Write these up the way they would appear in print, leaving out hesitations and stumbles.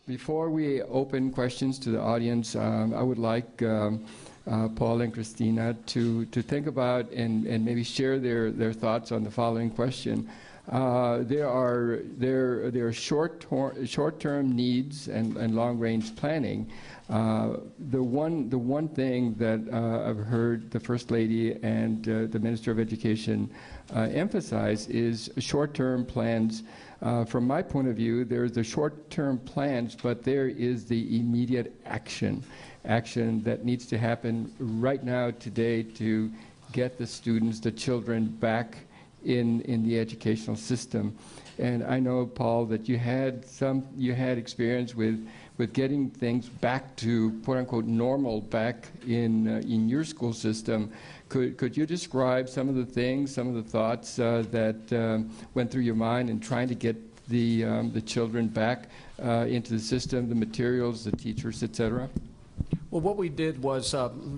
Before we open questions to the audience, I would like Paul and Christina to think about and maybe share their thoughts on the following question. There are short-term needs and long-range planning. The one thing that I've heard the First Lady and the Minister of Education emphasize is short-term plans. From my point of view, there's the short-term plans, but there is the immediate action that needs to happen right now, today, to get the students, the children, back in the educational system. And I know, Paul, that you had experience with getting things back to quote unquote normal back in your school system. Could you describe some of the things, some of the thoughts that went through your mind in trying to get the children back into the system, the materials, the teachers, etc.? Well, what we did was,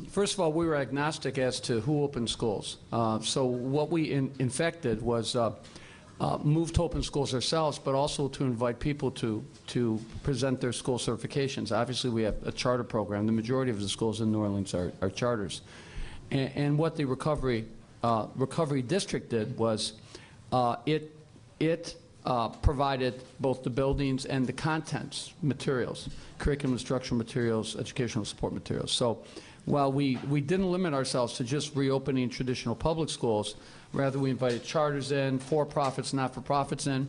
first of all, we were agnostic as to who opened schools. So what we in fact did was move to open schools ourselves, but also to invite people to present their school certifications. Obviously, we have a charter program. The majority of the schools in New Orleans are charters. And what the recovery district did was it provided both the buildings and the contents, materials, curriculum instructional materials, educational support materials. So while we didn't limit ourselves to just reopening traditional public schools, rather we invited charters in, for-profits, not-for-profits in.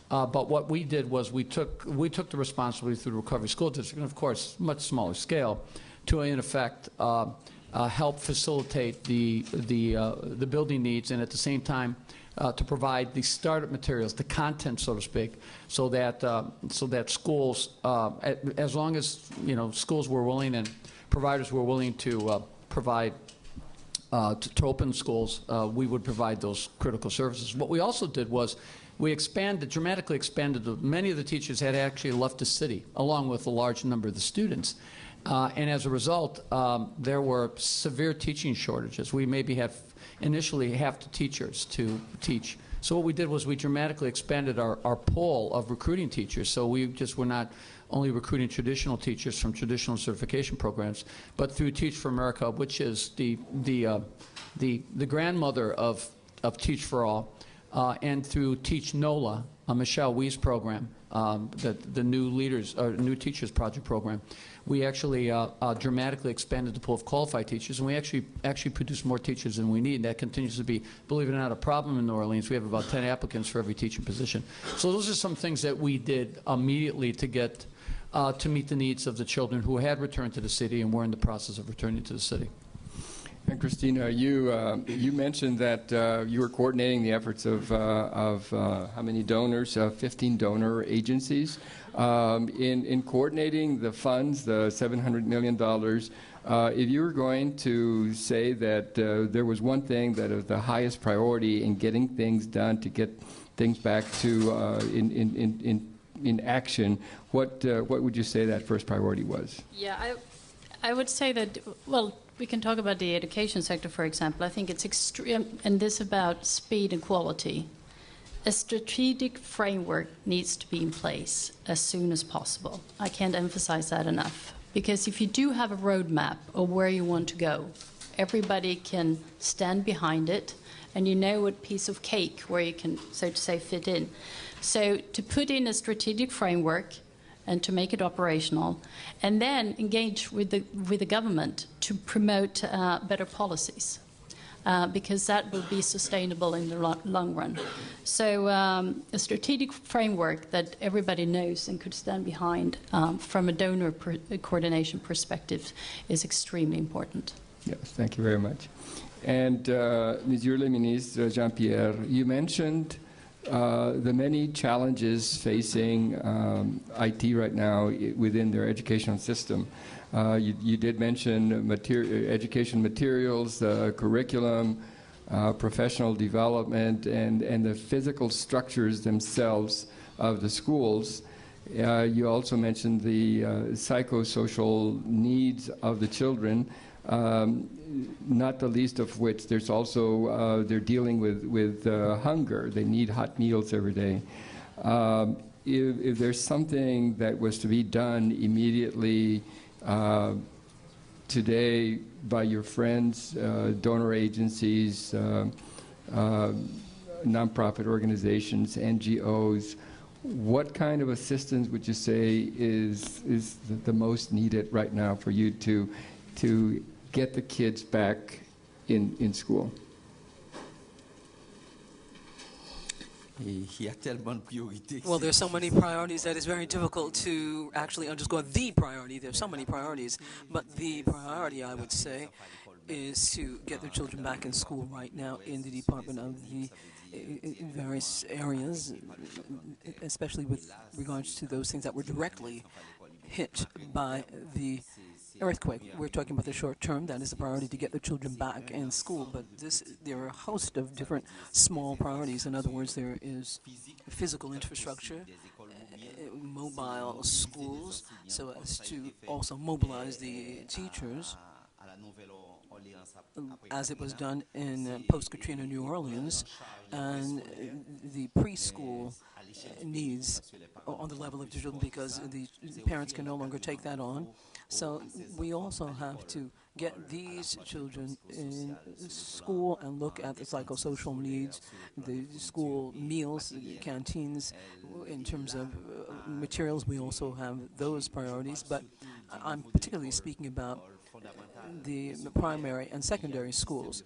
But what we did was we took the responsibility through the Recovery School District, and of course, much smaller scale, to in effect help facilitate the building needs, and at the same time to provide the startup materials, the content, so to speak, so that schools, as long as schools were willing and providers were willing to provide to open schools, we would provide those critical services. What we also did was we dramatically expanded. Many of the teachers had actually left the city, along with a large number of the students. And as a result, there were severe teaching shortages. We maybe had initially half the teachers to teach. So what we did was we dramatically expanded our pool of recruiting teachers. So we just were not only recruiting traditional teachers from traditional certification programs, but through Teach for America, which is the grandmother of Teach for All, and through Teach NOLA, Michelle Wee's program, the new New Teachers Project program. We actually dramatically expanded the pool of qualified teachers, and we actually produced more teachers than we need. And that continues to be, believe it or not, a problem in New Orleans. We have about 10 applicants for every teaching position. So those are some things that we did immediately to get to meet the needs of the children who had returned to the city and were in the process of returning to the city. And Christina, you mentioned that you were coordinating the efforts of how many donors? 15 donor agencies. In coordinating the funds, the $700 million, if you were going to say that there was one thing that is the highest priority in getting things done to get things back to in action, what would you say that first priority was? Yeah, I would say that, well, we can talk about the education sector, for example. I think it's extreme, and this about speed and quality. A strategic framework needs to be in place as soon as possible. I can't emphasize that enough. Because if you do have a roadmap of where you want to go, everybody can stand behind it, and you know what piece of cake where you can, so to say, fit in. So to put in a strategic framework and to make it operational, and then engage with the government to promote better policies, because that will be sustainable in the long run. So a strategic framework that everybody knows and could stand behind from a donor coordination perspective is extremely important. Yes, thank you very much. And Monsieur le Ministre Jean-Pierre, you mentioned the many challenges facing IT right now within their educational system. You did mention education materials, curriculum, professional development, and the physical structures themselves of the schools. You also mentioned the psychosocial needs of the children. Not the least of which there's also they're dealing with hunger. They need hot meals every day. if there's something that was to be done immediately today by your friends, donor agencies, nonprofit organizations, NGOs, what kind of assistance would you say is the most needed right now for you to get the kids back in school? Well, there's so many priorities that it's very difficult to actually underscore the priority. There's so many priorities, but the priority, I would say, is to get their children back in school right now in the Department of the various areas, especially with regards to those things that were directly hit by the earthquake. We're talking about the short term. That is a priority to get the children back in school. But there are a host of different small priorities. In other words, there is physical infrastructure, mobile schools, so as to also mobilize the teachers, as it was done in post-Katrina New Orleans, and the preschool needs on the level of the children, because the parents can no longer take that on. So we also have to get these children in school and look at the psychosocial needs, the school meals, the canteens. In terms of materials, we also have those priorities, but I'm particularly speaking about the primary and secondary schools.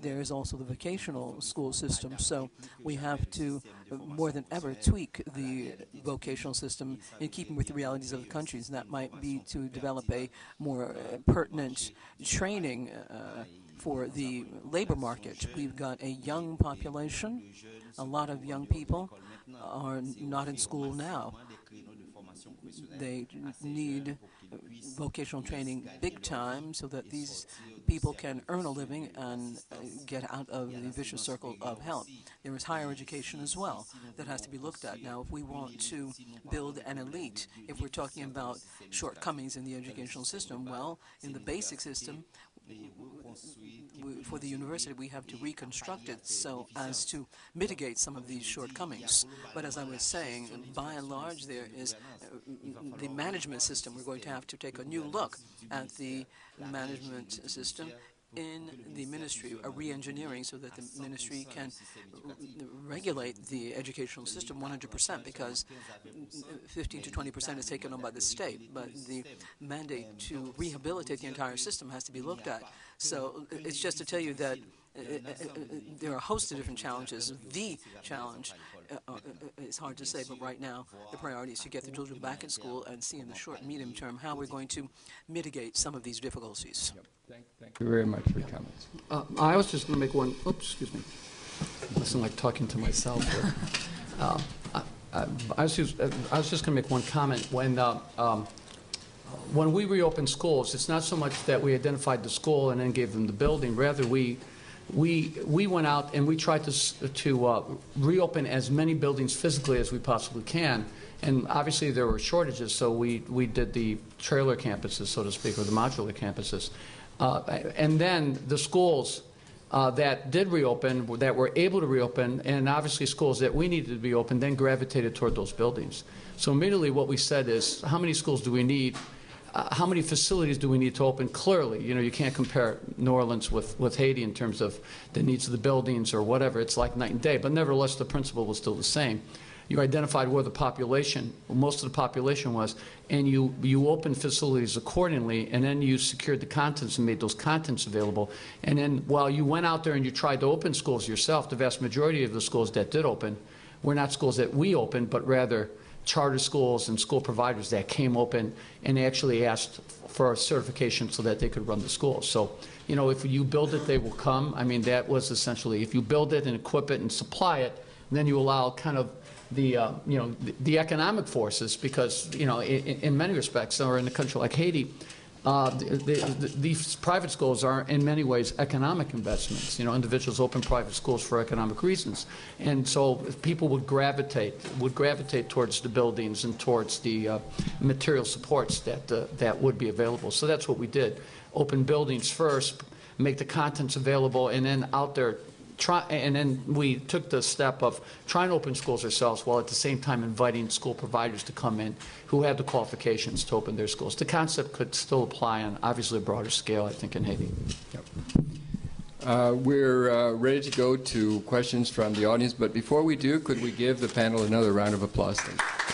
There is also the vocational school system, so we have to more than ever tweak the vocational system in keeping with the realities of the countries. And that might be to develop a more pertinent training for the labor market. We've got a young population. A lot of young people are not in school now. They need vocational training big time so that these people can earn a living and get out of the vicious circle of health. There is higher education as well that has to be looked at. Now, if we want to build an elite, if we're talking about shortcomings in the educational system, well, in the basic system, for the university, we have to reconstruct it so as to mitigate some of these shortcomings. But as I was saying, by and large, there is the management system. We're going to have to take a new look at the management system in the ministry, a re-engineering, so that the ministry can regulate the educational system 100%, because 15 to 20% is taken on by the state, but the mandate to rehabilitate the entire system has to be looked at. So it's just to tell you that there are a host of different challenges. The challenge is hard to say, but right now the priority is to get the children back in school and see in the short and medium term how we're going to mitigate some of these difficulties. Yep. Thank you very much for your comments. I was just going to make one. Oops, excuse me. I listen like talking to myself here. I was just going to make one comment. When we reopened schools, it's not so much that we identified the school and then gave them the building. Rather, we went out and we tried to reopen as many buildings physically as we possibly can. And obviously there were shortages, so we did the trailer campuses, so to speak, or the modular campuses. And then the schools that did reopen, that were able to reopen, and obviously schools that we needed to be open, then gravitated toward those buildings. So immediately what we said is, how many schools do we need? How many facilities do we need to open? Clearly, you know, you can't compare New Orleans with Haiti in terms of the needs of the buildings or whatever. It's like night and day, but nevertheless the principle was still the same. You identified where the population, most of the population was, and you opened facilities accordingly, and then you secured the contents and made those contents available. And then while you went out there and you tried to open schools yourself, the vast majority of the schools that did open were not schools that we opened, but rather charter schools and school providers that came open and actually asked for a certification so that they could run the schools. So, you know, if you build it, they will come. I mean, that was essentially, if you build it and equip it and supply it, then you allow kind of the, you know, the economic forces, because, you know, in many respects, or in a country like Haiti, these private schools are in many ways economic investments. You know, individuals open private schools for economic reasons, and so people would gravitate towards the buildings and towards the material supports that would be available. So that's what we did: open buildings first, make the contents available, and then out there and then we took the step of trying to open schools ourselves while at the same time inviting school providers to come in who had the qualifications to open their schools. The concept could still apply on obviously a broader scale, I think, in Haiti. Yep. We're ready to go to questions from the audience, but before we do, could we give the panel another round of applause? Thank you.